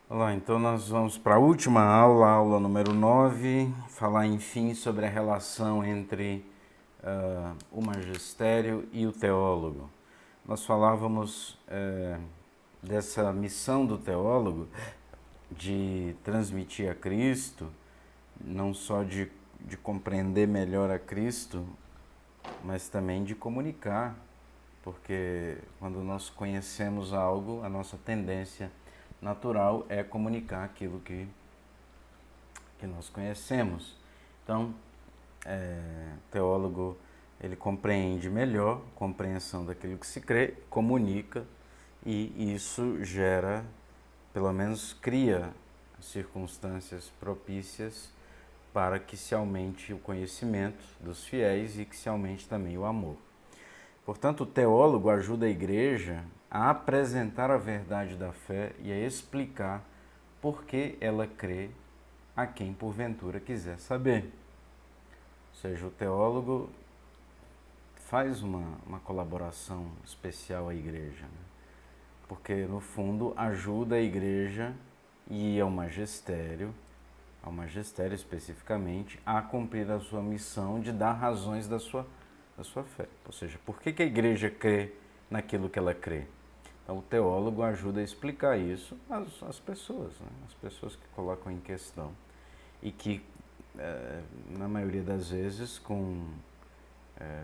Olá, então nós vamos para a última aula, aula número 9, falar enfim sobre a relação entre o magistério e o teólogo. Nós falávamos dessa missão do teólogo de transmitir a Cristo, não só de compreender melhor a Cristo, mas também de comunicar, porque quando nós conhecemos algo, a nossa tendência natural é comunicar aquilo que nós conhecemos. Então, o teólogo ele compreende melhor, compreensão daquilo que se crê, comunica, e isso gera, pelo menos cria circunstâncias propícias para que se aumente o conhecimento dos fiéis e que se aumente também o amor. Portanto, o teólogo ajuda a igreja a apresentar a verdade da fé e a explicar por que ela crê a quem porventura quiser saber. Ou seja, o teólogo faz uma colaboração especial à igreja, né? Porque no fundo ajuda a igreja e ao magistério especificamente, a cumprir a sua missão de dar razões da sua fé. Ou seja, por que a igreja crê naquilo que ela crê? Então, o teólogo ajuda a explicar isso às pessoas, né? As pessoas que colocam em questão e que, na maioria das vezes, com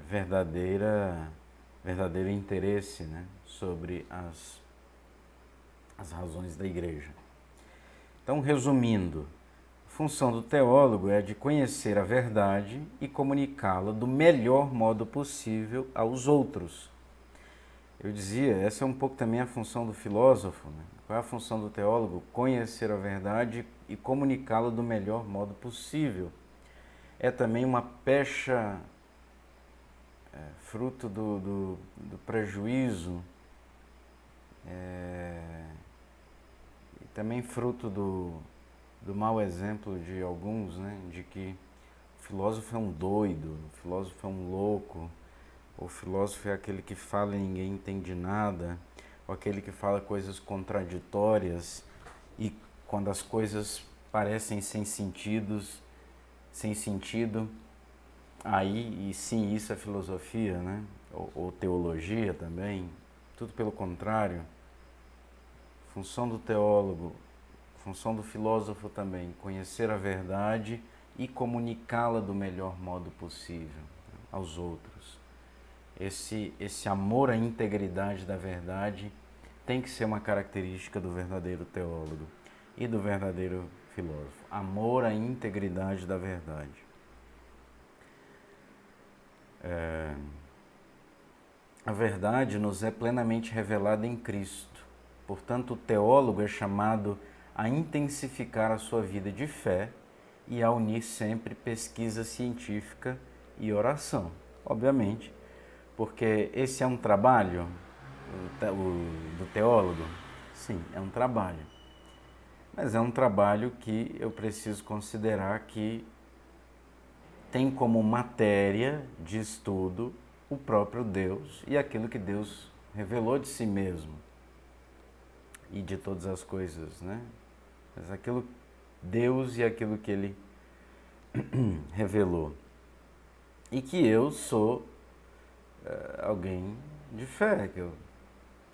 verdadeiro interesse, né, sobre as razões da igreja. Então, resumindo, a função do teólogo é a de conhecer a verdade e comunicá-la do melhor modo possível aos outros. Eu dizia, essa é um pouco também a função do filósofo, né? Qual é a função do teólogo? Conhecer a verdade e comunicá-la do melhor modo possível. É também uma pecha fruto do prejuízo, e também fruto do mau exemplo de alguns, né? De que o filósofo é um doido, o filósofo é um louco, o filósofo é aquele que fala e ninguém entende nada, ou aquele que fala coisas contraditórias e quando as coisas parecem sem sentido, aí e sim isso é filosofia, né? Ou teologia também, tudo pelo contrário. Função do teólogo, função do filósofo também, conhecer a verdade e comunicá-la do melhor modo possível aos outros. Esse amor à integridade da verdade tem que ser uma característica do verdadeiro teólogo e do verdadeiro filósofo. Amor à integridade da verdade. A verdade nos é plenamente revelada em Cristo. Portanto, o teólogo é chamado a intensificar a sua vida de fé e a unir sempre pesquisa científica e oração. Obviamente, porque esse é um trabalho do teólogo? Sim, é um trabalho. Mas é um trabalho que eu preciso considerar que tem como matéria de estudo o próprio Deus e aquilo que Deus revelou de si mesmo e de todas as coisas, né? Mas aquilo Deus e aquilo que Ele revelou. E que eu sou alguém de fé, que eu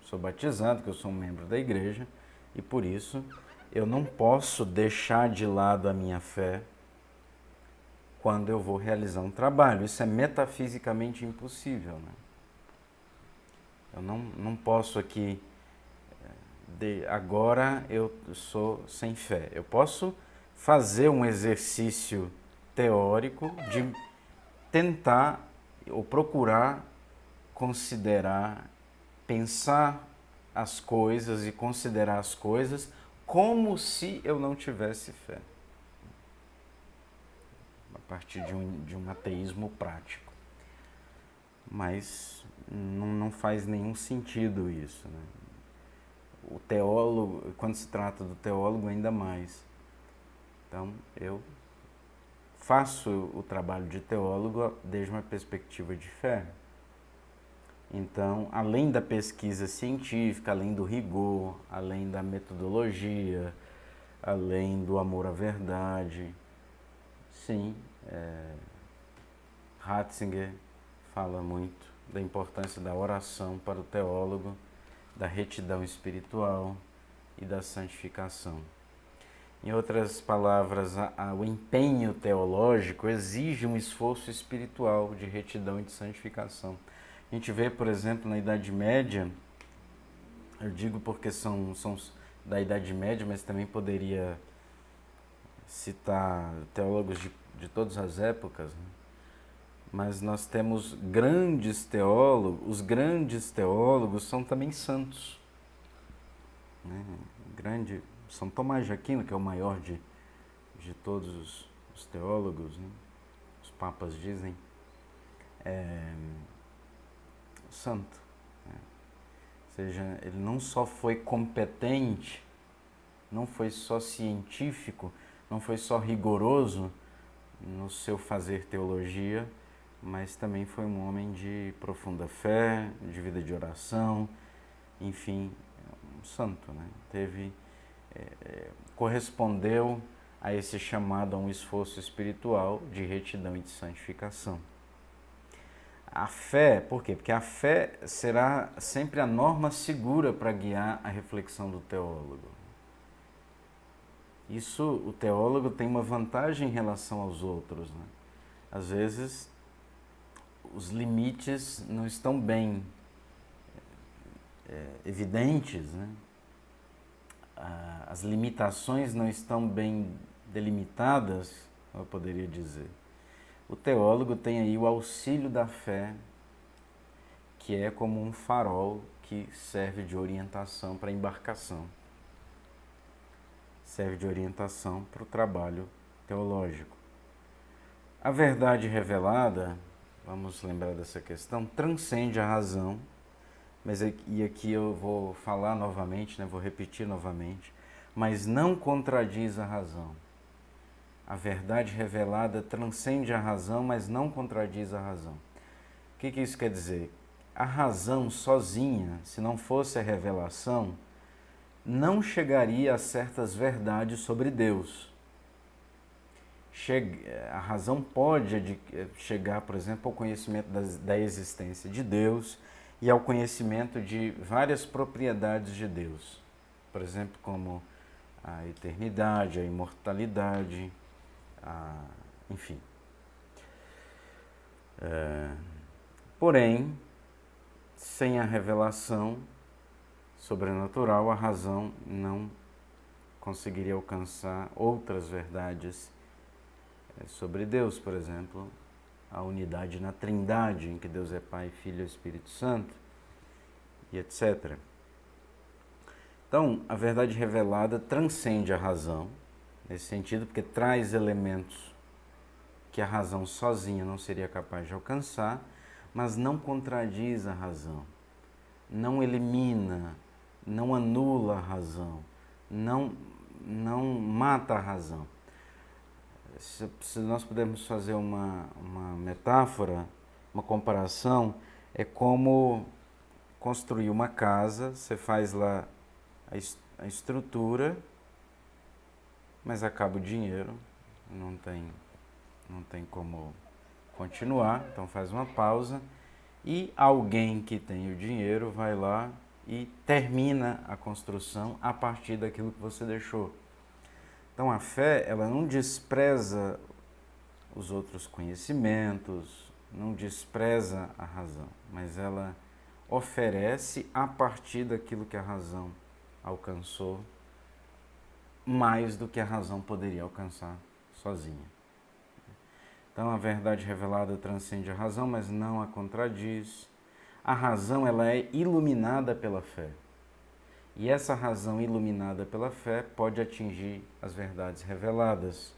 sou batizado, que eu sou um membro da igreja e por isso eu não posso deixar de lado a minha fé quando eu vou realizar um trabalho. Isso é metafisicamente impossível, né? Eu não posso aqui, agora eu sou sem fé. Eu posso fazer um exercício teórico de tentar ou procurar considerar, pensar as coisas e considerar as coisas como se eu não tivesse fé. A partir de um ateísmo prático. Mas não faz nenhum sentido isso, né? O teólogo, quando se trata do teólogo, ainda mais. Então, eu faço o trabalho de teólogo desde uma perspectiva de fé. Então, além da pesquisa científica, além do rigor, além da metodologia, além do amor à verdade. Sim, Ratzinger fala muito da importância da oração para o teólogo, da retidão espiritual e da santificação. Em outras palavras, o empenho teológico exige um esforço espiritual de retidão e de santificação. A gente vê, por exemplo, na Idade Média, eu digo porque são da Idade Média, mas também poderia citar teólogos de todas as épocas, né? Mas nós temos grandes teólogos, os grandes teólogos são também santos, né? São Tomás de Aquino, que é o maior de todos os teólogos, né? Os papas dizem, santo, né? Ou seja, ele não só foi competente, não foi só científico, não foi só rigoroso no seu fazer teologia, mas também foi um homem de profunda fé, de vida de oração, enfim, um santo, né? Correspondeu a esse chamado a um esforço espiritual de retidão e de santificação. A fé, por quê? Porque a fé será sempre a norma segura para guiar a reflexão do teólogo. Isso, o teólogo tem uma vantagem em relação aos outros, né? Às vezes, os limites não estão bem evidentes, né? As limitações não estão bem delimitadas, eu poderia dizer. O teólogo tem aí o auxílio da fé, que é como um farol que serve de orientação para a embarcação. Serve de orientação para o trabalho teológico. A verdade revelada, vamos lembrar dessa questão, transcende a razão, mas aqui eu vou falar novamente, né, vou repetir novamente, mas não contradiz a razão. A verdade revelada transcende a razão, mas não contradiz a razão. O que isso quer dizer? A razão sozinha, se não fosse a revelação, não chegaria a certas verdades sobre Deus. A razão pode chegar, por exemplo, ao conhecimento da existência de Deus e ao conhecimento de várias propriedades de Deus. Por exemplo, como a eternidade, a imortalidade, enfim. Porém, sem a revelação sobrenatural, a razão não conseguiria alcançar outras verdades sobre Deus, por exemplo, a unidade na Trindade, em que Deus é Pai, Filho e Espírito Santo, e etc. Então, a verdade revelada transcende a razão, nesse sentido, porque traz elementos que a razão sozinha não seria capaz de alcançar, mas não contradiz a razão, não elimina, não anula a razão, não mata a razão. Se nós pudermos fazer uma metáfora, uma comparação, é como construir uma casa, você faz lá a estrutura, mas acaba o dinheiro, não tem como continuar, então faz uma pausa e alguém que tem o dinheiro vai lá e termina a construção a partir daquilo que você deixou. Então a fé, ela não despreza os outros conhecimentos, não despreza a razão, mas ela oferece a partir daquilo que a razão alcançou, mais do que a razão poderia alcançar sozinha. Então a verdade revelada transcende a razão, mas não a contradiz. A razão, ela é iluminada pela fé. E essa razão iluminada pela fé pode atingir as verdades reveladas.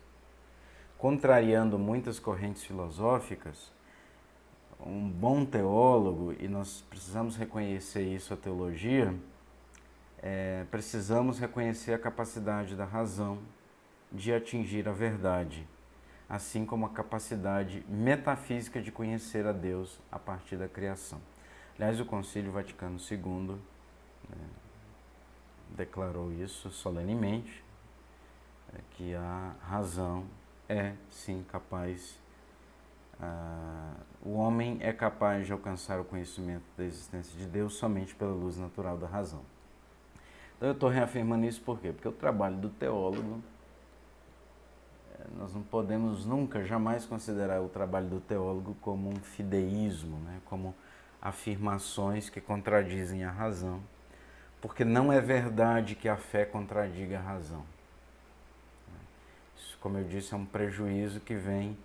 Contrariando muitas correntes filosóficas, um bom teólogo, e nós precisamos reconhecer isso a teologia, precisamos reconhecer a capacidade da razão de atingir a verdade, assim como a capacidade metafísica de conhecer a Deus a partir da criação. Aliás, o Concílio Vaticano II declarou isso solenemente, que a razão é sim capaz, o homem é capaz de alcançar o conhecimento da existência de Deus somente pela luz natural da razão. Então eu estou reafirmando isso por quê? Porque o trabalho do teólogo, nós não podemos nunca, jamais considerar o trabalho do teólogo como um fideísmo, né? Como afirmações que contradizem a razão, porque não é verdade que a fé contradiga a razão. Isso, como eu disse, é um prejuízo que vem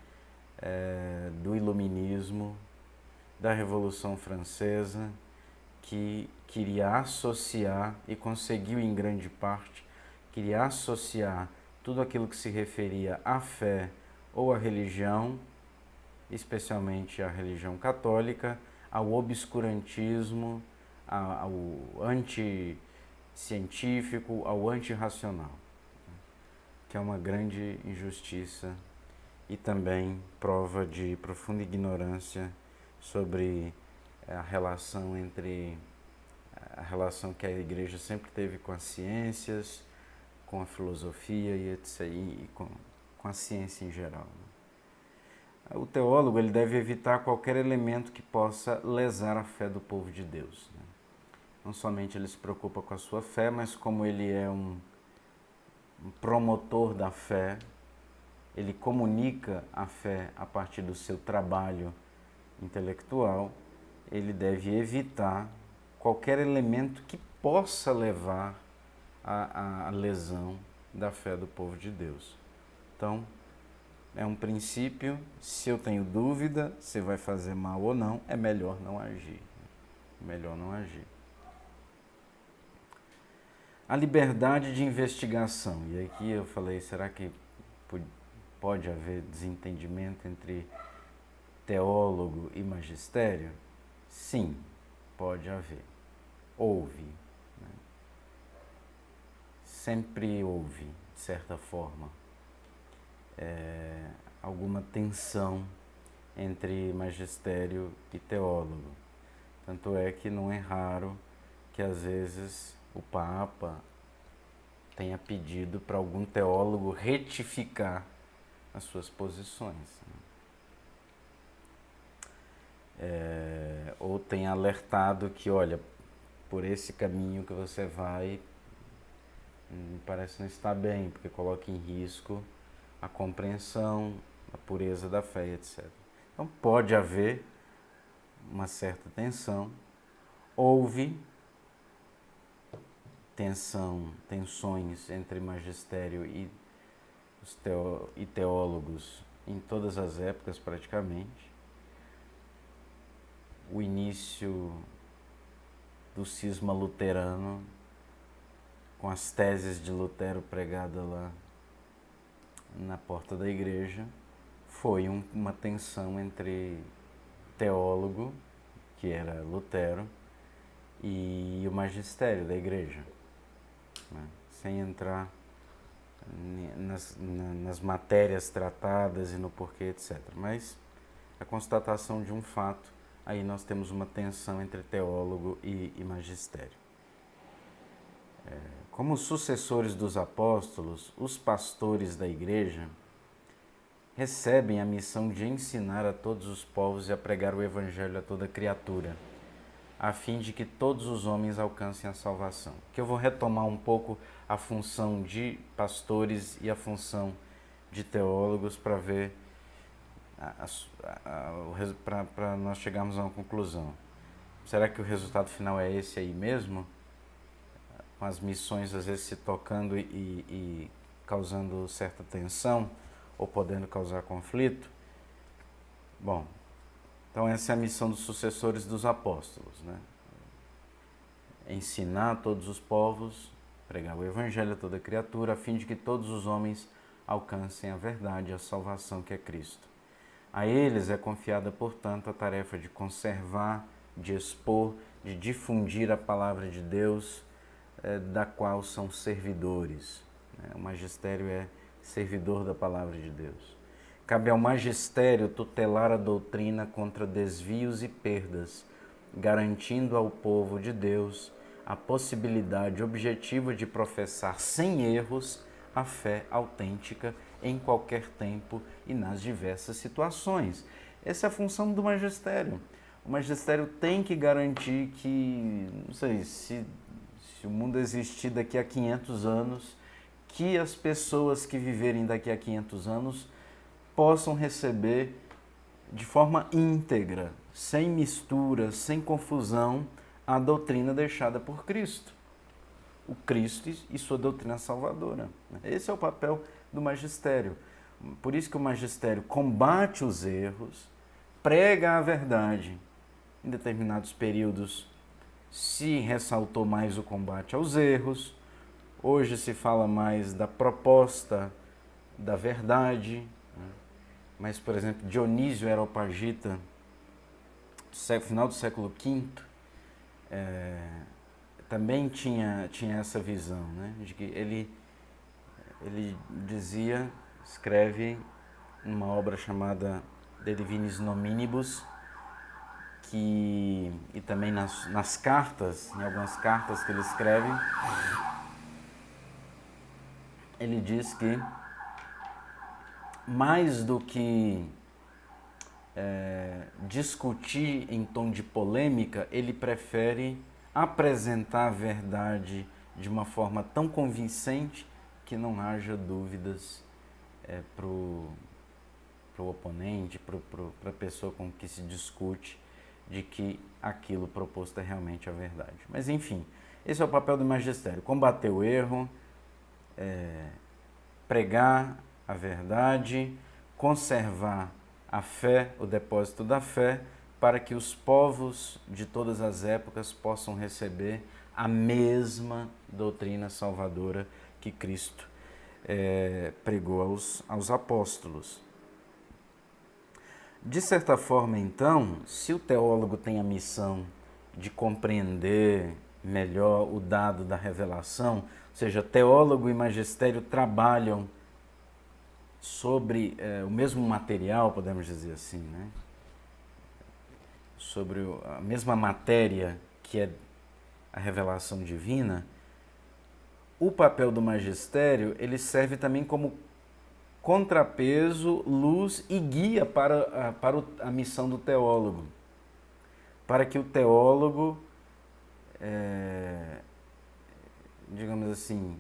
do iluminismo, da Revolução Francesa, que queria associar, e conseguiu em grande parte, queria associar tudo aquilo que se referia à fé ou à religião, especialmente à religião católica, ao obscurantismo, ao anti-científico, ao antirracional, que é uma grande injustiça e também prova de profunda ignorância sobre a relação que a igreja sempre teve com as ciências, com a filosofia e etc, e com a ciência em geral. O teólogo ele deve evitar qualquer elemento que possa lesar a fé do povo de Deus. Não somente ele se preocupa com a sua fé, mas como ele é um promotor da fé, ele comunica a fé a partir do seu trabalho intelectual, ele deve evitar qualquer elemento que possa levar à lesão da fé do povo de Deus. Então, é um princípio, se eu tenho dúvida se vai fazer mal ou não, é melhor não agir. Melhor não agir. A liberdade de investigação. E aqui eu falei, será que pode haver desentendimento entre teólogo e magistério? Sim, pode haver. Houve. Né? Sempre houve, de certa forma, alguma tensão entre magistério e teólogo. Tanto é que não é raro que às vezes o Papa tenha pedido para algum teólogo retificar as suas posições. Ou tenha alertado que, olha, por esse caminho que você vai, parece não estar bem, porque coloca em risco a compreensão, a pureza da fé, etc. Então pode haver uma certa tensão. Houve tensões entre magistério e teólogos em todas as épocas praticamente. O início do cisma luterano, com as teses de Lutero pregadas lá na porta da igreja, foi uma tensão entre teólogo, que era Lutero, e o magistério da igreja, né? Sem entrar nas matérias tratadas e no porquê, etc. Mas a constatação de um fato, aí nós temos uma tensão entre teólogo e magistério. Como sucessores dos apóstolos, os pastores da igreja recebem a missão de ensinar a todos os povos e a pregar o evangelho a toda criatura, a fim de que todos os homens alcancem a salvação. Que eu vou retomar um pouco a função de pastores e a função de teólogos para ver, para nós chegarmos a uma conclusão. Será que o resultado final é esse aí mesmo? Com as missões às vezes se tocando e causando certa tensão ou podendo causar conflito? Bom, então essa é a missão dos sucessores dos apóstolos, né? Ensinar a todos os povos, pregar o evangelho a toda criatura, a fim de que todos os homens alcancem a verdade e a salvação que é Cristo. A eles é confiada, portanto, a tarefa de conservar, de expor, de difundir a palavra de Deus, da qual são servidores. O magistério é servidor da palavra de Deus. Cabe ao magistério tutelar a doutrina contra desvios e perdas, garantindo ao povo de Deus a possibilidade objetiva de professar sem erros a fé autêntica em qualquer tempo e nas diversas situações. Essa é a função do magistério. O magistério tem que garantir que, não sei, se o mundo existir daqui a 500 anos, que as pessoas que viverem daqui a 500 anos possam receber de forma íntegra, sem mistura, sem confusão, a doutrina deixada por Cristo. O Cristo e sua doutrina salvadora. Esse é o papel do magistério. Por isso que o magistério combate os erros, prega a verdade. Em determinados períodos se ressaltou mais o combate aos erros, hoje se fala mais da proposta da verdade. Mas, por exemplo, Dionísio Areopagita, final do século V, também tinha essa visão, né? De que ele dizia, escreve numa obra chamada De Divinis Nominibus, e também nas cartas, em algumas cartas que ele escreve, ele diz que mais do que discutir em tom de polêmica, ele prefere apresentar a verdade de uma forma tão convincente que não haja dúvidas para o oponente, para a pessoa com que se discute, de que aquilo proposto é realmente a verdade. Mas enfim, esse é o papel do magistério: combater o erro, pregar a verdade, conservar a fé, o depósito da fé, para que os povos de todas as épocas possam receber a mesma doutrina salvadora que Cristo pregou aos apóstolos. De certa forma, então, se o teólogo tem a missão de compreender melhor o dado da revelação, ou seja, teólogo e magistério trabalham sobre o mesmo material, podemos dizer assim, né? Sobre a mesma matéria que é a revelação divina, o papel do magistério ele serve também como contrapeso, luz e guia para a missão do teólogo. Para que o teólogo, digamos assim,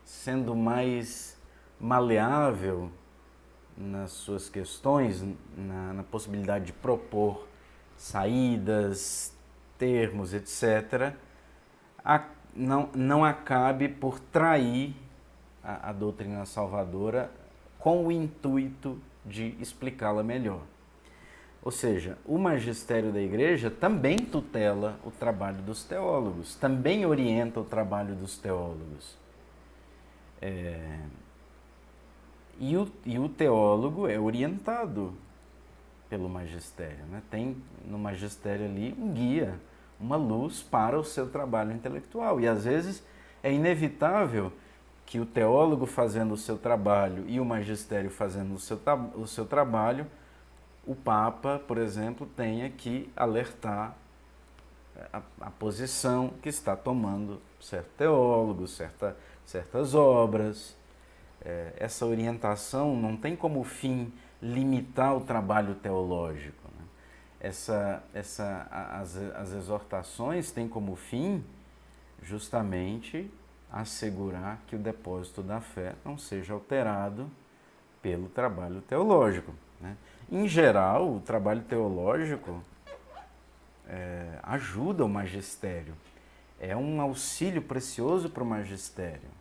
sendo mais maleável nas suas questões, na possibilidade de propor saídas, termos, etc., não acabe por trair a doutrina salvadora com o intuito de explicá-la melhor. Ou seja, o magistério da igreja também tutela o trabalho dos teólogos, também orienta o trabalho dos teólogos. E o teólogo é orientado pelo magistério, né? Tem no magistério ali um guia, uma luz para o seu trabalho intelectual. E às vezes é inevitável que o teólogo fazendo o seu trabalho e o magistério fazendo o seu trabalho, o Papa, por exemplo, tenha que alertar a posição que está tomando certo teólogo, certas obras. Essa orientação não tem como fim limitar o trabalho teológico, né? As exortações têm como fim justamente assegurar que o depósito da fé não seja alterado pelo trabalho teológico, né? Em geral, o trabalho teológico ajuda o magistério, é um auxílio precioso para o magistério.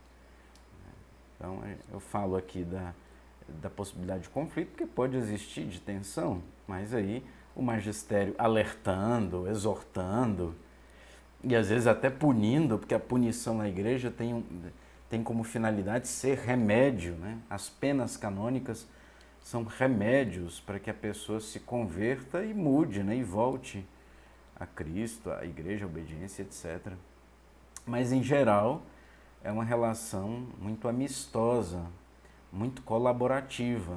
Então, eu falo aqui da possibilidade de conflito, porque pode existir de tensão, mas aí o magistério alertando, exortando, e às vezes até punindo, porque a punição na igreja tem como finalidade ser remédio, né? As penas canônicas são remédios para que a pessoa se converta e mude, né? E volte a Cristo, a igreja, a obediência, etc. Mas, em geral, é uma relação muito amistosa, muito colaborativa,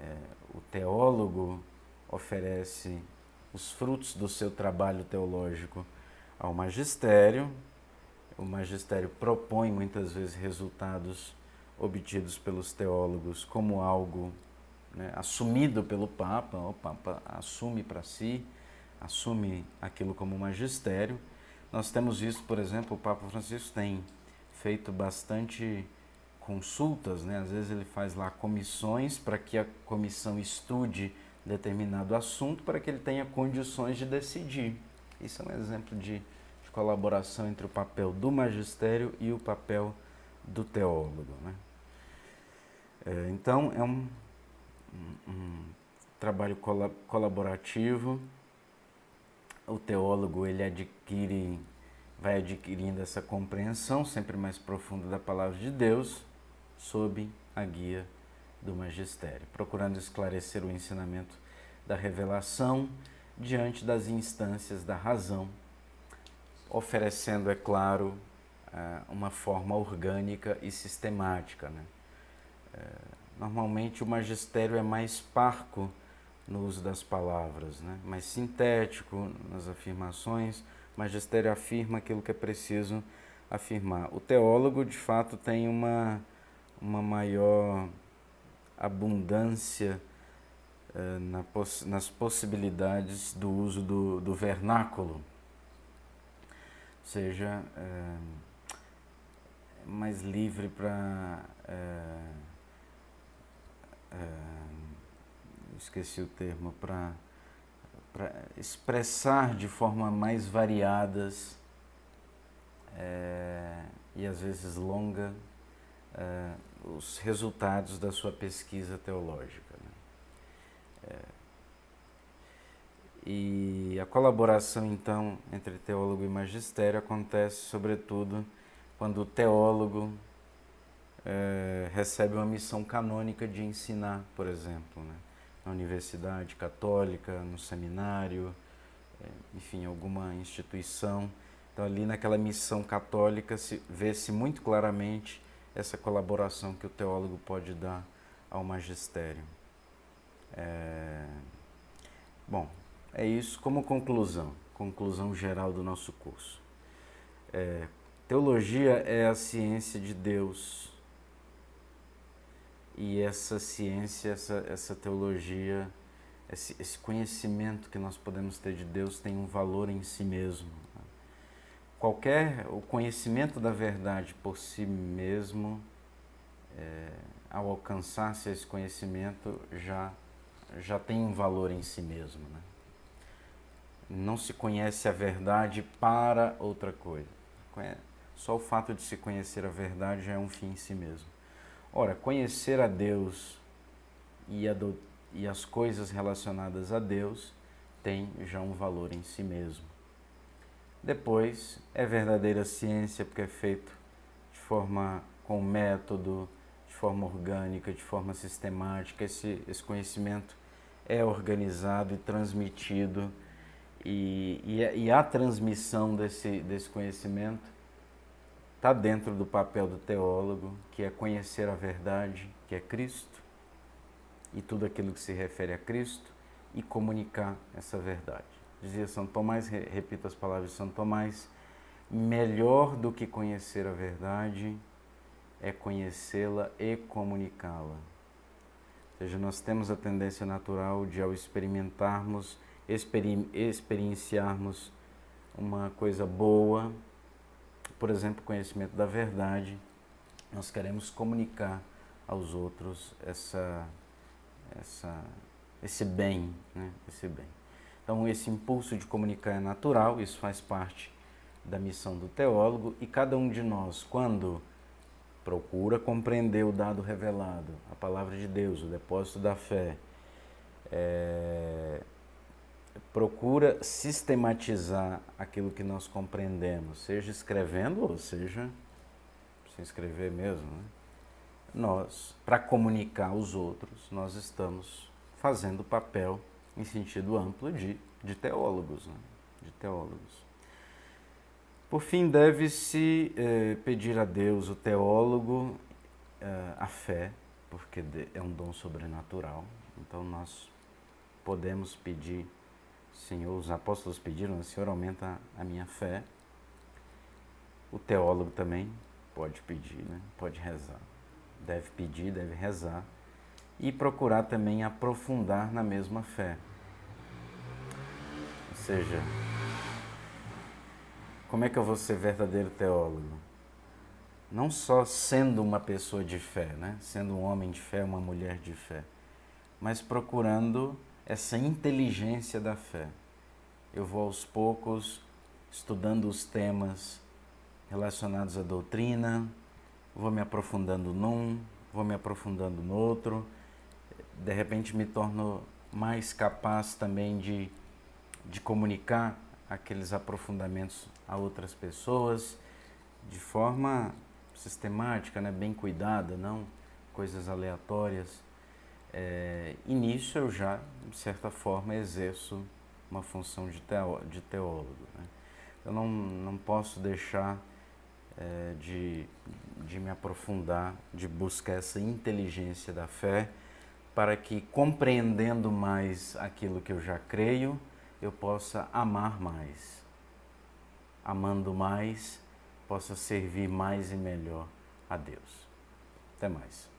né? O teólogo oferece os frutos do seu trabalho teológico ao magistério, o magistério propõe muitas vezes resultados obtidos pelos teólogos como algo, né, assumido pelo Papa. O Papa assume para si, assume aquilo como magistério. Nós temos visto, por exemplo, o Papa Francisco tem feito bastante consultas, né? Às vezes ele faz lá comissões para que a comissão estude determinado assunto para que ele tenha condições de decidir. Isso é um exemplo de colaboração entre o papel do magistério e o papel do teólogo, né? Então, é um trabalho colaborativo. O teólogo ele vai adquirindo essa compreensão sempre mais profunda da palavra de Deus, sob a guia do magistério, procurando esclarecer o ensinamento da revelação diante das instâncias da razão, oferecendo, é claro, uma forma orgânica e sistemática, né? Normalmente o magistério é mais parco no uso das palavras, né? Mais sintético nas afirmações. O magistério afirma aquilo que é preciso afirmar. O teólogo, de fato, tem uma maior abundância nas possibilidades do uso do vernáculo, ou seja, mais livre para esqueci o termo, para expressar de forma mais variadas e às vezes longa os resultados da sua pesquisa teológica, né? E a colaboração, então, entre teólogo e magistério acontece, sobretudo, quando o teólogo recebe uma missão canônica de ensinar, por exemplo, né? Na universidade católica, no seminário, enfim, alguma instituição. Então, ali naquela missão católica, vê-se muito claramente essa colaboração que o teólogo pode dar ao magistério. Bom, é isso como conclusão geral do nosso curso. Teologia é a ciência de Deus. E essa ciência, essa teologia, esse conhecimento que nós podemos ter de Deus tem um valor em si mesmo. O conhecimento da verdade por si mesmo, ao alcançar-se esse conhecimento, já tem um valor em si mesmo, né? Não se conhece a verdade para outra coisa. Só o fato de se conhecer a verdade já é um fim em si mesmo. Ora, conhecer a Deus e as coisas relacionadas a Deus tem já um valor em si mesmo. Depois, é verdadeira ciência porque é feito com método, de forma orgânica, de forma sistemática. Esse conhecimento é organizado e transmitido, e a transmissão desse conhecimento está dentro do papel do teólogo, que é conhecer a verdade, que é Cristo, e tudo aquilo que se refere a Cristo, e comunicar essa verdade. Dizia São Tomás, repito as palavras de São Tomás: melhor do que conhecer a verdade é conhecê-la e comunicá-la. Ou seja, nós temos a tendência natural de, ao experienciarmos uma coisa boa, por exemplo, conhecimento da verdade, nós queremos comunicar aos outros esse bem, né? Esse bem. Então, esse impulso de comunicar é natural, isso faz parte da missão do teólogo, e cada um de nós, quando procura compreender o dado revelado, a palavra de Deus, o depósito da fé, procura sistematizar aquilo que nós compreendemos, seja escrevendo ou seja sem escrever mesmo, né? Nós, para comunicar aos outros, nós estamos fazendo o papel, em sentido amplo, de teólogos, né? De teólogos. Por fim, deve-se pedir a Deus, o teólogo, a fé, porque é um dom sobrenatural. Então nós podemos pedir, Senhor, os apóstolos pediram: Senhor, aumenta a minha fé. O teólogo também pode pedir, né? Pode rezar. deve pedir, deve rezar e procurar também aprofundar na mesma fé. Ou seja, como é que eu vou ser verdadeiro teólogo? Não só sendo uma pessoa de fé, né? Sendo um homem de fé, uma mulher de fé, mas procurando essa inteligência da fé. Eu vou aos poucos estudando os temas relacionados à doutrina, vou me aprofundando num, vou me aprofundando no outro, de repente me torno mais capaz também de comunicar aqueles aprofundamentos a outras pessoas de forma sistemática, né? Bem cuidada, não coisas aleatórias. E nisso eu já, de certa forma, exerço uma função de teólogo. Né? Eu não posso deixar de me aprofundar, de buscar essa inteligência da fé, para que, compreendendo mais aquilo que eu já creio, eu possa amar mais. Amando mais, possa servir mais e melhor a Deus. Até mais.